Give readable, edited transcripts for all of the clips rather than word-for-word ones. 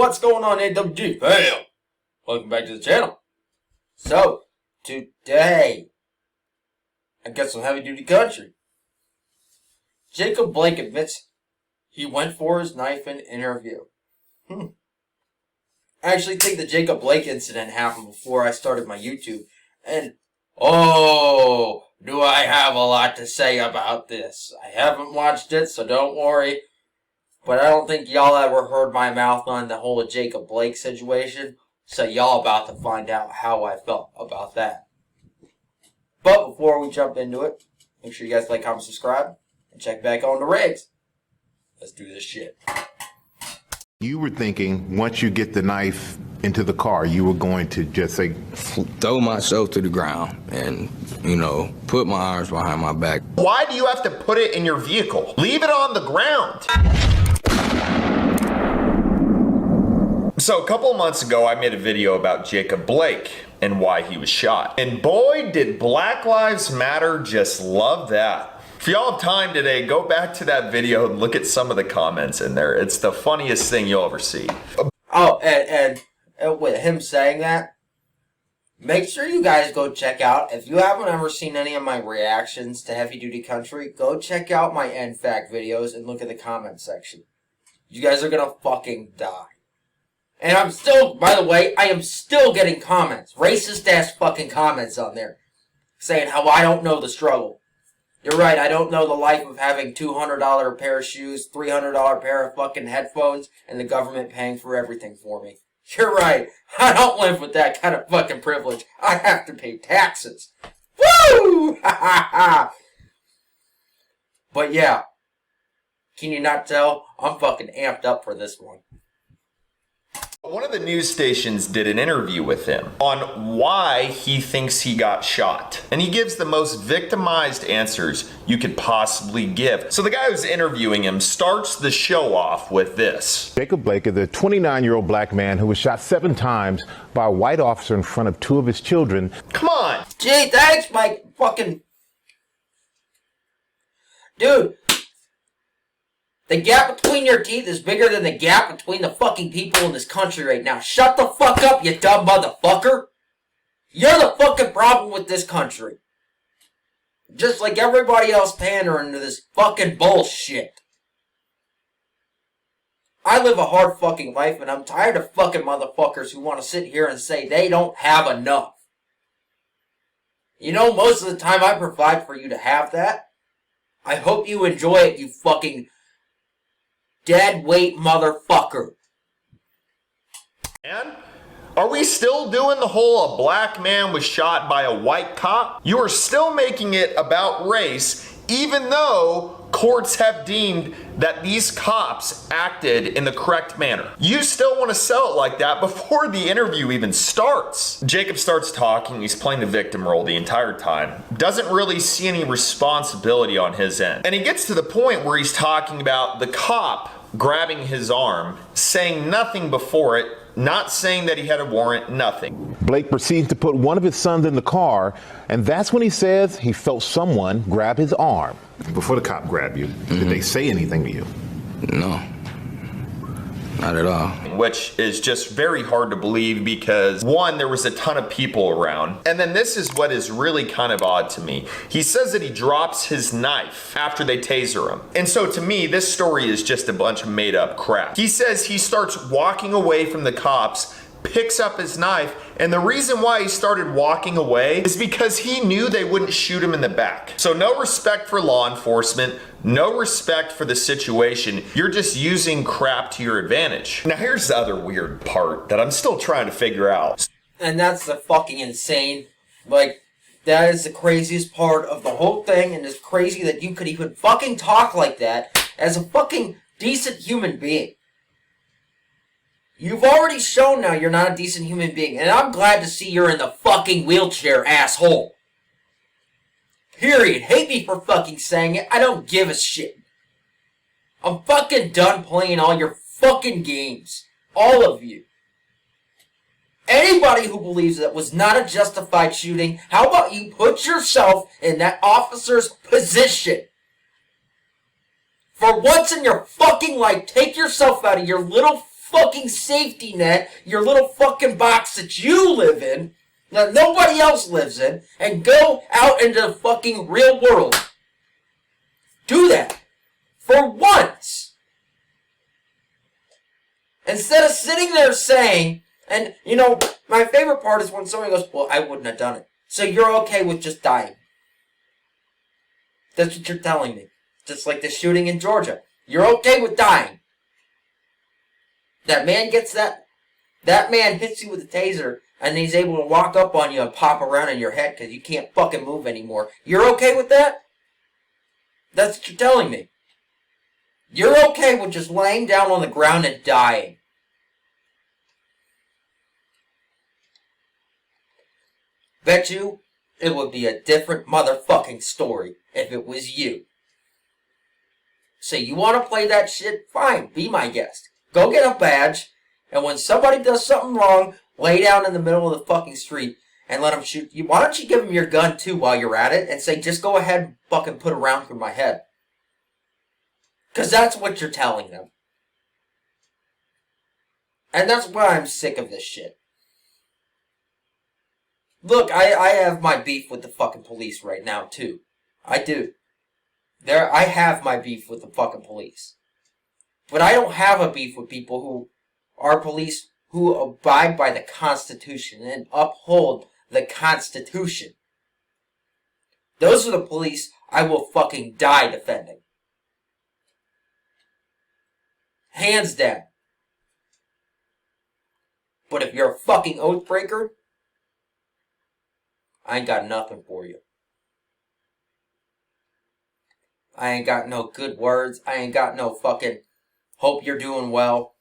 What's going on, AWGFAM? Welcome back to the channel. So, today, I got some heavy-duty country. Jacob Blake admits he went for his knife in interview. I actually think the Jacob Blake incident happened before I started my YouTube. And, oh, do I have a lot to say about this. I haven't watched it, so don't worry. But I don't think y'all ever heard my mouth on the whole Jacob Blake situation. So y'all about to find out how I felt about that. But before we jump into it, make sure you guys like, comment, subscribe, and check back on the rigs. Let's do this shit. You were thinking once you get the knife into the car, you were going to just say, throw myself to the ground and, put my arms behind my back. Why do you have to put it in your vehicle? Leave it on the ground. So a couple of months ago, I made a video about Jacob Blake and why he was shot. And boy, did Black Lives Matter just love that. If y'all have time today, go back to that video and look at some of the comments in there. It's the funniest thing you'll ever see. Oh, and with him saying that, make sure you guys go check out, if you haven't ever seen any of my reactions to Heavy Duty Country, go check out my end fact videos and look at the comment section. You guys are gonna fucking die. And I'm still, by the way, I am still getting comments, racist ass fucking comments on there, saying how I don't know the struggle. You're right, I don't know the life of having $200 pair of shoes, $300 pair of fucking headphones, and the government paying for everything for me. You're right, I don't live with that kind of fucking privilege. I have to pay taxes. Woo! Ha ha ha! But yeah, can you not tell? I'm fucking amped up for this one. One of the news stations did an interview with him on why he thinks he got shot. And he gives the most victimized answers you could possibly give. So the guy who's interviewing him starts the show off with this. Jacob Blake is a 29-year-old black man who was shot 7 times by a white officer in front of 2 of his children. Come on. Gee, thanks, Mike. Fucking... Dude. The gap between your teeth is bigger than the gap between the fucking people in this country right now. Shut the fuck up, you dumb motherfucker. You're the fucking problem with this country. Just like everybody else pandering to this fucking bullshit. I live a hard fucking life and I'm tired of fucking motherfuckers who want to sit here and say they don't have enough. You know, most of the time I provide for you to have that. I hope you enjoy it, you fucking... dead weight motherfucker. And are we still doing the whole a black man was shot by a white cop? You are still making it about race, even though courts have deemed that these cops acted in the correct manner. You still want to sell it like that before the interview even starts. Jacob starts talking, he's playing the victim role the entire time. Doesn't really see any responsibility on his end. And he gets to the point where he's talking about the cop grabbing his arm, saying nothing before it, not saying that he had a warrant, nothing. Blake proceeds to put one of his sons in the car, and that's when he says he felt someone grab his arm. Before the cop grabbed you, did they say anything to you? No. Not at all. Which is just very hard to believe because, one, there was a ton of people around. And then this is what is really kind of odd to me. He says that he drops his knife after they taser him. And so to me, this story is just a bunch of made up crap. He says he starts walking away from the cops, picks up his knife, and the reason why he started walking away is because he knew they wouldn't shoot him in the back. So no respect for law enforcement, no respect for the situation. You're just using crap to your advantage. Now here's the other weird part that I'm still trying to figure out. And that's the fucking insane. Like, that is the craziest part of the whole thing, and it's crazy that you could even fucking talk like that as a fucking decent human being. You've already shown now you're not a decent human being, and I'm glad to see you're in the fucking wheelchair, asshole. Period. Hate me for fucking saying it. I don't give a shit. I'm fucking done playing all your fucking games. All of you. Anybody who believes that was not a justified shooting, how about you put yourself in that officer's position? For once in your fucking life, take yourself out of your little fucking safety net, your little fucking box that you live in, that nobody else lives in, and go out into the fucking real world. Do that. For once. Instead of sitting there saying, and, you know, my favorite part is when somebody goes, well, I wouldn't have done it. So you're okay with just dying. That's what you're telling me. Just like the shooting in Georgia. You're okay with dying. That man gets that man hits you with a taser, and he's able to walk up on you and pop around in your head because you can't fucking move anymore. You're okay with that? That's what you're telling me. You're okay with just laying down on the ground and dying. Bet you it would be a different motherfucking story if it was you. So you want to play that shit? Fine, be my guest. Go get a badge, and when somebody does something wrong, lay down in the middle of the fucking street and let them shoot you. Why don't you give them your gun too while you're at it and say, just go ahead and fucking put a round through my head? Because that's what you're telling them. And that's why I'm sick of this shit. Look, I have my beef with the fucking police right now, too. I do. I have my beef with the fucking police. But I don't have a beef with people who are police who abide by the Constitution and uphold the Constitution. Those are the police I will fucking die defending. Hands down. But if you're a fucking oath breaker, I ain't got nothing for you. I ain't got no good words. I ain't got no fucking hope you're doing well.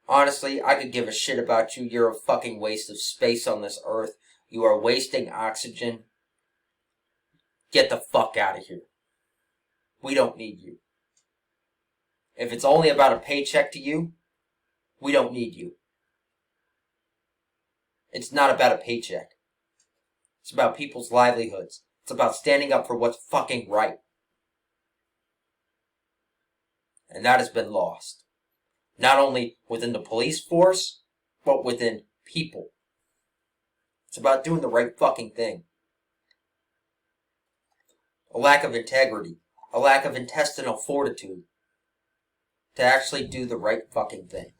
Honestly, I could give a shit about you. You're a fucking waste of space on this earth. You are wasting oxygen. Get the fuck out of here. We don't need you. If it's only about a paycheck to you, we don't need you. It's not about a paycheck. It's about people's livelihoods. It's about standing up for what's fucking right. And that has been lost. Not only within the police force, but within people. It's about doing the right fucking thing. A lack of integrity. A lack of intestinal fortitude. To actually do the right fucking thing.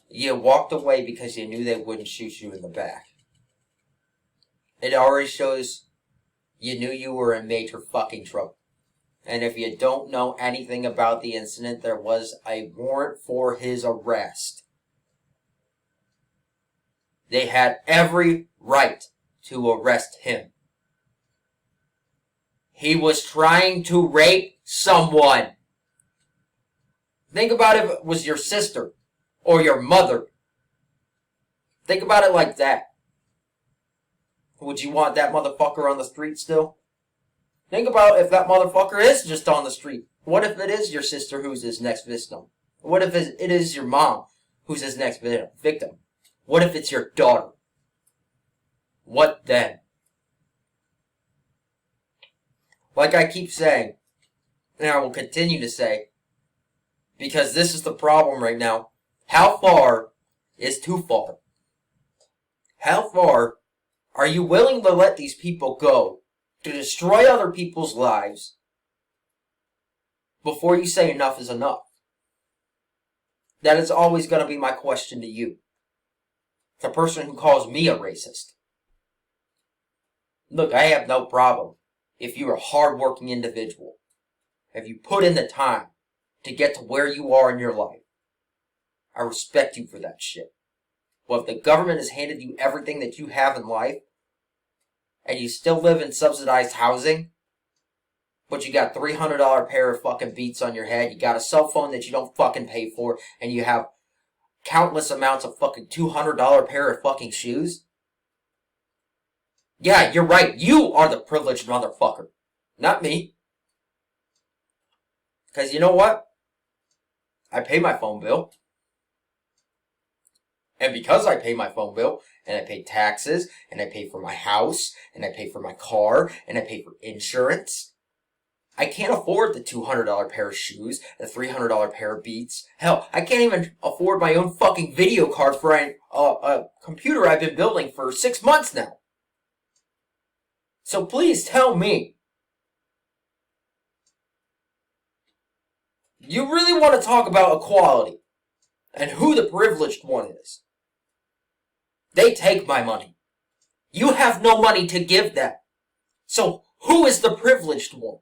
You walked away because you knew they wouldn't shoot you in the back. It already shows you knew you were in major fucking trouble. And if you don't know anything about the incident, there was a warrant for his arrest. They had every right to arrest him. He was trying to rape someone. Think about if it was your sister or your mother. Think about it like that. Would you want that motherfucker on the street still? Think about if that motherfucker is just on the street. What if it is your sister who's his next victim? What if it is your mom who's his next victim? What if it's your daughter? What then? Like I keep saying, and I will continue to say, because this is the problem right now, how far is too far? How far are you willing to let these people go to destroy other people's lives before you say enough is enough? That is always going to be my question to you. The person who calls me a racist. Look, I have no problem if you're a hard-working individual. If you put in the time to get to where you are in your life. I respect you for that shit. But if the government has handed you everything that you have in life, and you still live in subsidized housing, but you got $300 pair of fucking Beats on your head, you got a cell phone that you don't fucking pay for, and you have countless amounts of fucking $200 pair of fucking shoes? Yeah, you're right. You are the privileged motherfucker. Not me. Because you know what? I pay my phone bill. And because I pay my phone bill, and I pay taxes, and I pay for my house, and I pay for my car, and I pay for insurance, I can't afford the $200 pair of shoes, the $300 pair of Beats. Hell, I can't even afford my own fucking video card for a computer I've been building for 6 months now. So please tell me, you really want to talk about equality and who the privileged one is? They take my money. You have no money to give them. So who is the privileged one?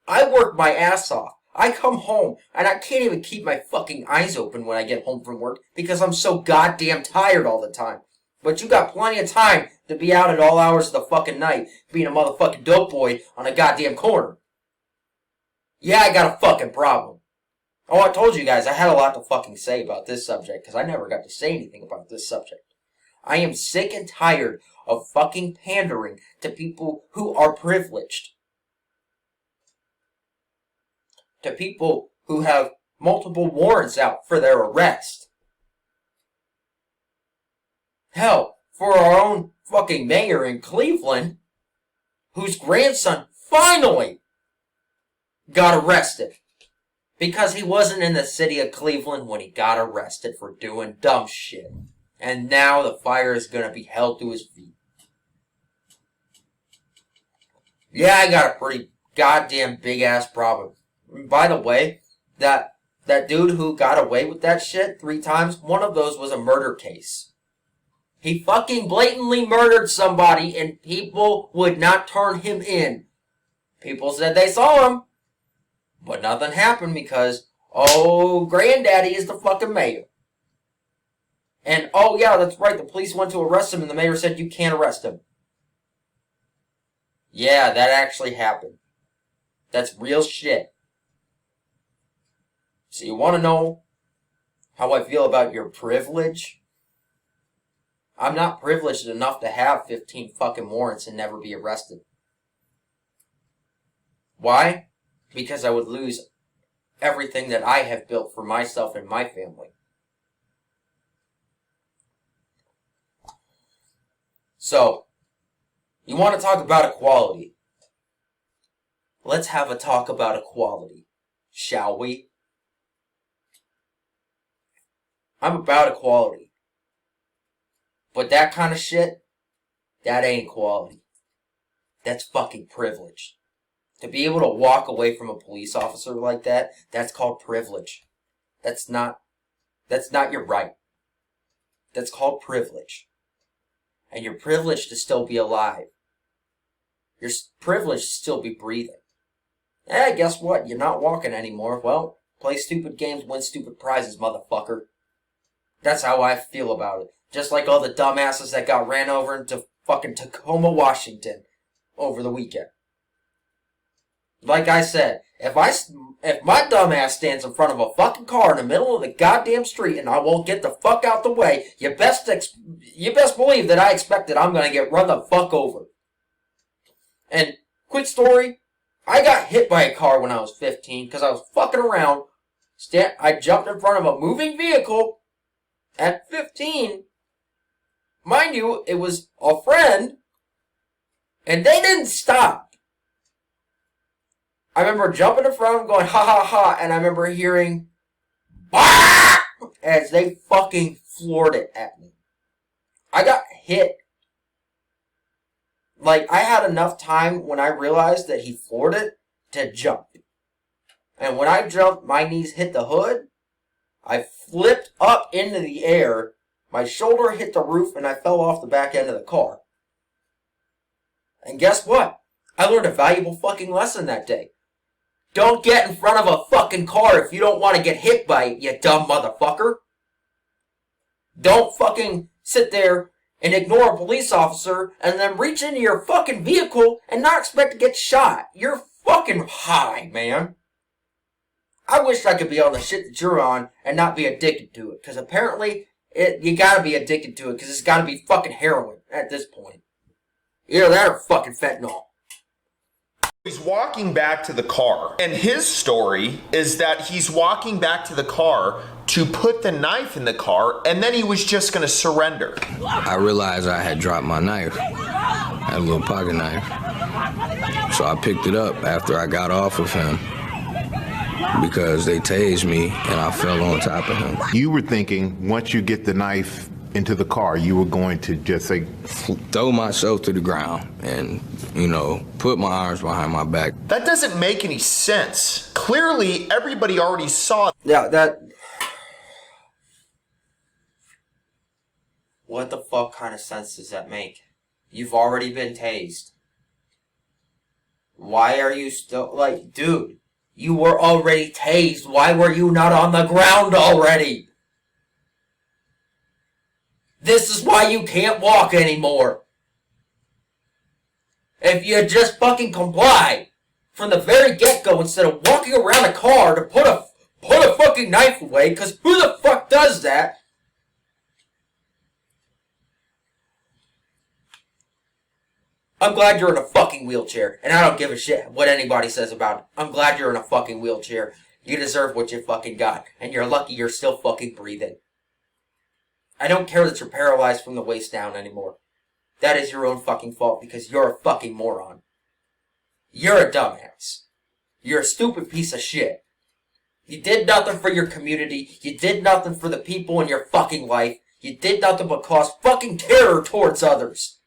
I work my ass off. I come home and I can't even keep my fucking eyes open when I get home from work because I'm so goddamn tired all the time. But you got plenty of time to be out at all hours of the fucking night being a motherfucking dope boy on a goddamn corner. Yeah, I got a fucking problem. Oh, I told you guys I had a lot to fucking say about this subject because I never got to say anything about this subject. I am sick and tired of fucking pandering to people who are privileged. To people who have multiple warrants out for their arrest. Hell, for our own fucking mayor in Cleveland, whose grandson finally got arrested. Because he wasn't in the city of Cleveland when he got arrested for doing dumb shit. And now the fire is gonna be held to his feet. Yeah, I got a pretty goddamn big ass problem. By the way, that dude who got away with that shit 3 times, one of those was a murder case. He fucking blatantly murdered somebody and people would not turn him in. People said they saw him, but nothing happened because, oh, granddaddy is the fucking mayor. And, oh yeah, that's right, the police went to arrest him and the mayor said you can't arrest him. Yeah, that actually happened. That's real shit. So you want to know how I feel about your privilege? I'm not privileged enough to have 15 fucking warrants and never be arrested. Why? Because I would lose everything that I have built for myself and my family. So, you want to talk about equality? Let's have a talk about equality, shall we? I'm about equality. But that kind of shit, that ain't equality. That's fucking privilege. To be able to walk away from a police officer like that, that's called privilege. That's not your right. That's called privilege. And you're privileged to still be alive. You're privileged to still be breathing. Guess what? You're not walking anymore. Well, play stupid games, win stupid prizes, motherfucker. That's how I feel about it. Just like all the dumbasses that got ran over into fucking Tacoma, Washington over the weekend. Like I said, if my dumbass stands in front of a fucking car in the middle of the goddamn street and I won't get the fuck out the way, you best believe that I expect that I'm gonna get run the fuck over. And, quick story, I got hit by a car when I was 15 because I was fucking around. I jumped in front of a moving vehicle at 15. Mind you, it was a friend, and they didn't stop. I remember jumping in front of them going, ha ha ha, and I remember hearing, bah! As they fucking floored it at me. I got hit. Like, I had enough time when I realized that he floored it to jump. And when I jumped, my knees hit the hood. I flipped up into the air. My shoulder hit the roof and I fell off the back end of the car. And guess what? I learned a valuable fucking lesson that day. Don't get in front of a fucking car if you don't want to get hit by it, you dumb motherfucker. Don't fucking sit there and ignore a police officer and then reach into your fucking vehicle and not expect to get shot. You're fucking high, man. I wish I could be on the shit that you're on and not be addicted to it. Because apparently, you gotta be addicted to it because it's gotta be fucking heroin at this point. Either that or fucking fentanyl. He's walking back to the car, and his story is that he's walking back to the car to put the knife in the car, and then he was just gonna surrender. I realized I had dropped my knife. had a little pocket knife. So I picked it up after I got off of him because they tased me and I fell on top of him. You were thinking once you get the knife into the car, you were going to just say, throw myself to the ground and, you know, put my arms behind my back. That doesn't make any sense. Clearly, everybody already saw. Yeah, that... What the fuck kind of sense does that make? You've already been tased. Why are you still... Like, dude, you were already tased. Why were you not on the ground already? This is why you can't walk anymore. If you just fucking comply from the very get-go instead of walking around a car to put a fucking knife away, because who the fuck does that? I'm glad you're in a fucking wheelchair, and I don't give a shit what anybody says about it. I'm glad you're in a fucking wheelchair. You deserve what you fucking got, and you're lucky you're still fucking breathing. I don't care that you're paralyzed from the waist down anymore. That is your own fucking fault because you're a fucking moron. You're a dumbass. You're a stupid piece of shit. You did nothing for your community. You did nothing for the people in your fucking life. You did nothing but cause fucking terror towards others.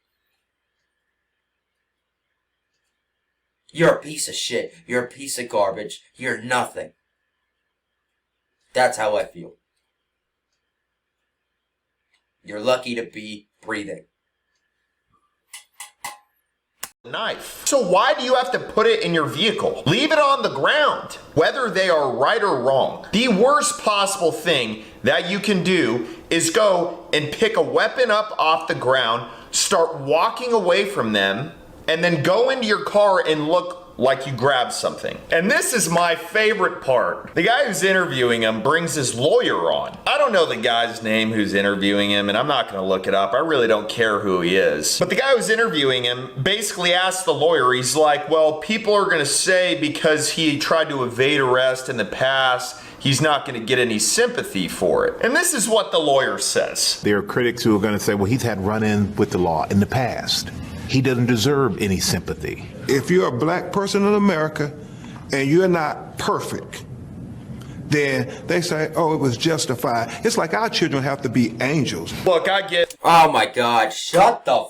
You're a piece of shit. You're a piece of garbage. You're nothing. That's how I feel. You're lucky to be breathing. Knife. So why do you have to put it in your vehicle? Leave it on the ground. Whether they are right or wrong, the worst possible thing that you can do is go and pick a weapon up off the ground, start walking away from them, and then go into your car and look like you grabbed something. And this is my favorite part. The guy who's interviewing him brings his lawyer on. I don't know the guy's name who's interviewing him, and I'm not gonna look it up. I really don't care who he is. But the guy who's interviewing him basically asks the lawyer, he's like, well, people are gonna say because he tried to evade arrest in the past, he's not going to get any sympathy for it. And this is what the lawyer says. there are critics who are going to say, well, he's had run-in with the law in the past. He doesn't deserve any sympathy. If you're a black person in America and you're not perfect, then they say, oh, it was justified. It's like our children have to be angels. Look, I get... Oh my god, shut the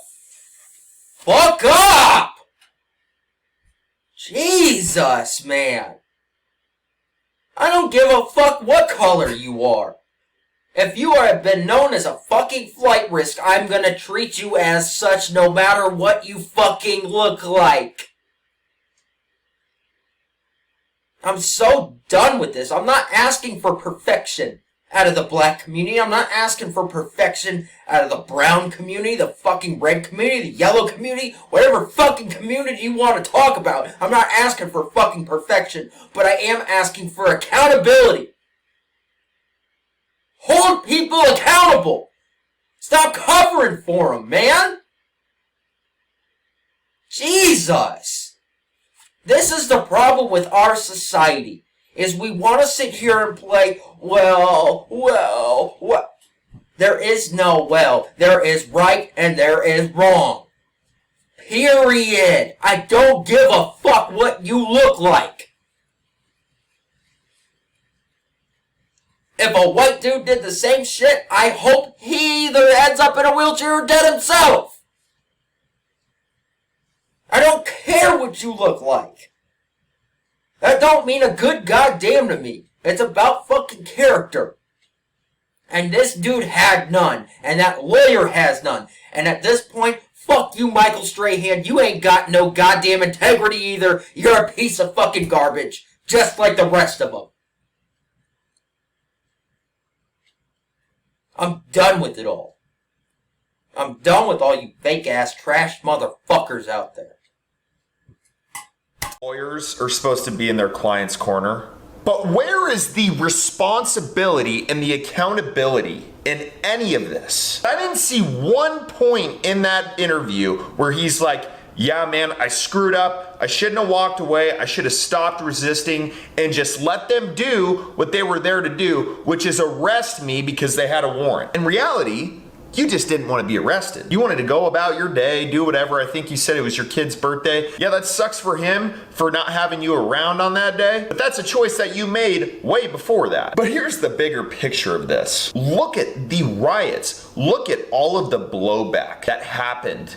fuck up! Jesus, man. I don't give a fuck what color you are. If you have been known as a fucking flight risk, I'm gonna treat you as such no matter what you fucking look like. I'm so done with this. I'm not asking for perfection out of the black community. I'm not asking for perfection out of the brown community, the fucking red community, the yellow community, whatever fucking community you want to talk about. I'm not asking for fucking perfection, but I am asking for accountability. Hold people accountable. Stop covering for them, man. Jesus. This is the problem with our society, is we want to sit here and play, well. There is no well. There is right and there is wrong. Period. I don't give a fuck what you look like. If a white dude did the same shit, I hope he either ends up in a wheelchair or dead himself. I don't care what you look like. That don't mean a good goddamn to me. It's about fucking character. And this dude had none. And that lawyer has none. And at this point, fuck you, Michael Strahan. You ain't got no goddamn integrity either. You're a piece of fucking garbage. Just like the rest of them. I'm done with it all. I'm done with all you fake-ass trash motherfuckers out there. Lawyers are supposed to be in their client's corner. But where is the responsibility and the accountability in any of this? I didn't see one point in that interview where he's like, yeah, man, I screwed up. I shouldn't have walked away. I should have stopped resisting and just let them do what they were there to do, which is arrest me because they had a warrant. In reality, You just didn't want to be arrested. You wanted to go about your day, do whatever. I think you said it was your kid's birthday. Yeah, that sucks for him for not having you around on that day, but that's a choice that you made way before that. But here's the bigger picture of this. Look at the riots. Look at all of the blowback that happened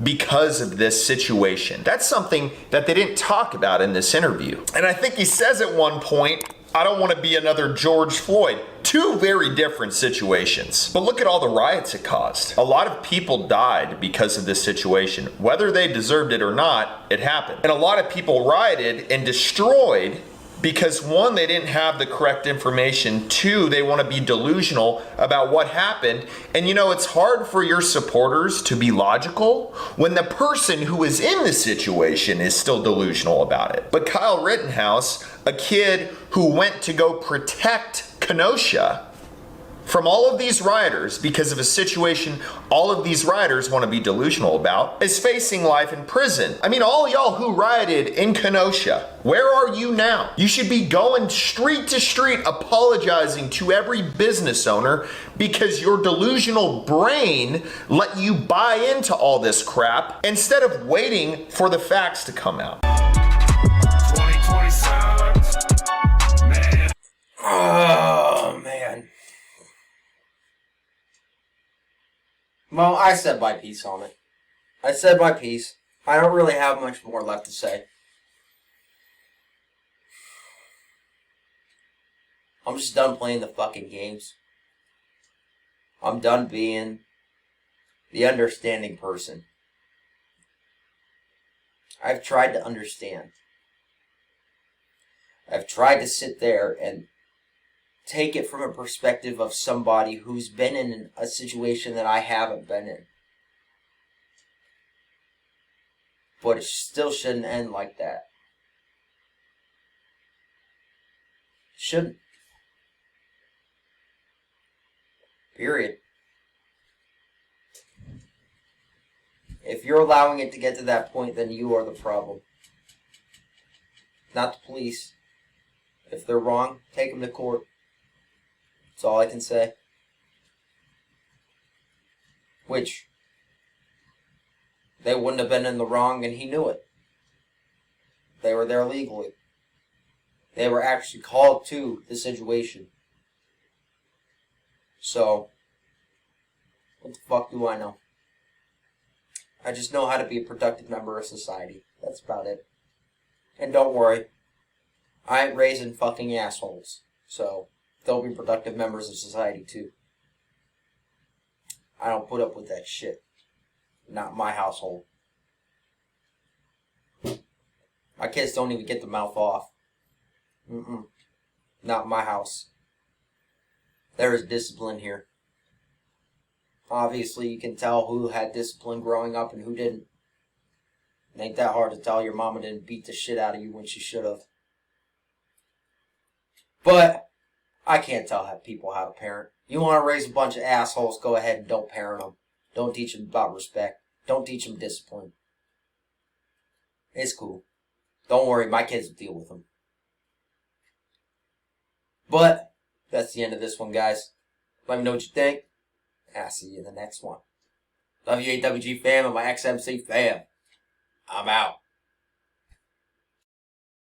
because of this situation. That's something that they didn't talk about in this interview. And I think he says at one point, I don't want to be another George Floyd. Two very different situations. But look at all the riots it caused. A lot of people died because of this situation. Whether they deserved it or not, it happened. And a lot of people rioted and destroyed because one, they didn't have the correct information. Two, they want to be delusional about what happened. And you know, it's hard for your supporters to be logical when the person who is in the situation is still delusional about it. But Kyle Rittenhouse, a kid who went to go protect Kenosha from all of these rioters because of a situation all of these rioters want to be delusional about, is facing life in prison. I mean, all y'all who rioted in Kenosha, where are you now? You should be going street to street apologizing to every business owner because your delusional brain let you buy into all this crap instead of waiting for the facts to come out. 2020 sucks, man. Oh, man. Well, I said my piece on it. I said my piece. I don't really have much more left to say. I'm just done playing the fucking games. I'm done being the understanding person. I've tried to understand. I've tried to sit there and take it from a perspective of somebody who's been in a situation that I haven't been in. But it still shouldn't end like that. Shouldn't. Period. If you're allowing it to get to that point, then you are the problem. Not the police. If they're wrong, take them to court. That's all I can say. Which, they wouldn't have been in the wrong and he knew it. They were there legally. They were actually called to the situation. So, what the fuck do I know? I just know how to be a productive member of society. That's about it. And don't worry, I ain't raising fucking assholes. So, they'll be productive members of society too. I don't put up with that shit. Not my household. My kids don't even get the mouth off. Not my house. There is discipline here. Obviously, you can tell who had discipline growing up and who didn't. It ain't that hard to tell your mama didn't beat the shit out of you when she should have. But I can't tell people how to parent. You want to raise a bunch of assholes, go ahead and don't parent them. Don't teach them about respect. Don't teach them discipline. It's cool. Don't worry, my kids will deal with them. But that's the end of this one, guys. Let me know what you think. I'll see you in the next one. Love you, AWGFAM and my XMCFAM. I'm out.